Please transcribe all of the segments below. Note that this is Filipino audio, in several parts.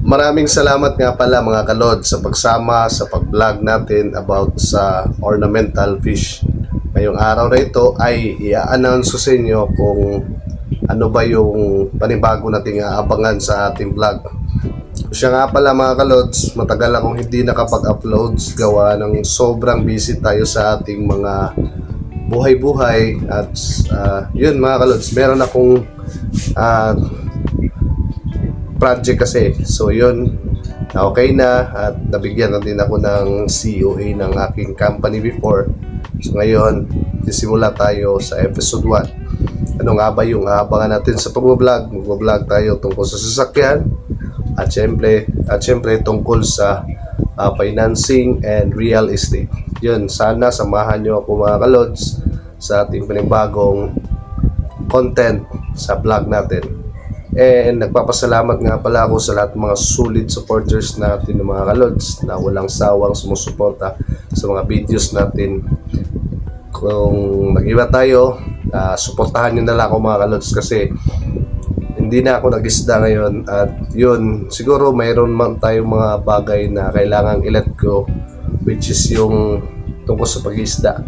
Maraming salamat nga pala mga kalod sa pagsama sa pag-vlog natin about sa ornamental fish. Ngayong araw na ito ay i-announce ko sa inyo kung ano ba yung panibago nating aabangan sa ating vlog. Siya nga pala mga kalods, matagal akong hindi nakapag-uploads gawa ng sobrang busy tayo sa ating mga buhay-buhay. At yun mga kalods, meron akong project kasi. So yun, okay na at nabigyan na din ako ng COA ng aking company before. So ngayon, sisimula tayo sa episode 1. Ano nga ba yung aabangan natin sa pag-vlog? Mag-vlog tayo tungkol sa sasakyan at syempre tungkol sa financing and real estate. Yun, sana samahan nyo ako mga kalods sa ating panibagong content sa vlog natin. And nagpapasalamat nga pala ako sa lahat ng mga solid supporters natin ng mga kalods na walang sawang sumusuporta sa mga videos natin. Kung nag-iba tayo, suportahan nyo na lang ako mga kalods kasi hindi na ako nag-isda ngayon. At yun, siguro mayroon man tayong mga bagay na kailangang i-let go, which is yung tungkol sa pag-isda.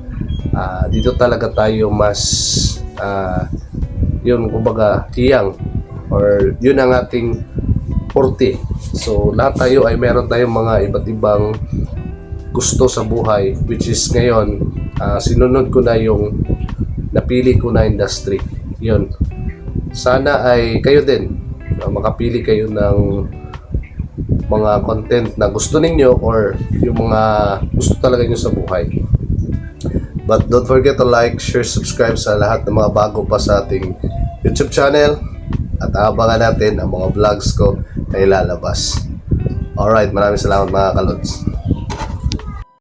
Dito talaga tayo mas yun kumbaga hiyang, or yun ang ating forte. So lahat tayo ay meron tayong mga iba't ibang gusto sa buhay, which is ngayon sinunod ko na yung napili ko na industry. Yun, sana ay kayo din makapili kayo ng mga content na gusto ninyo or yung mga gusto talaga nyo sa buhay. But don't forget to like, share, subscribe sa lahat ng mga bago pa sa ating YouTube channel. At abangan natin ang mga vlogs ko na ilalabas. Alright, maraming salamat mga kalods.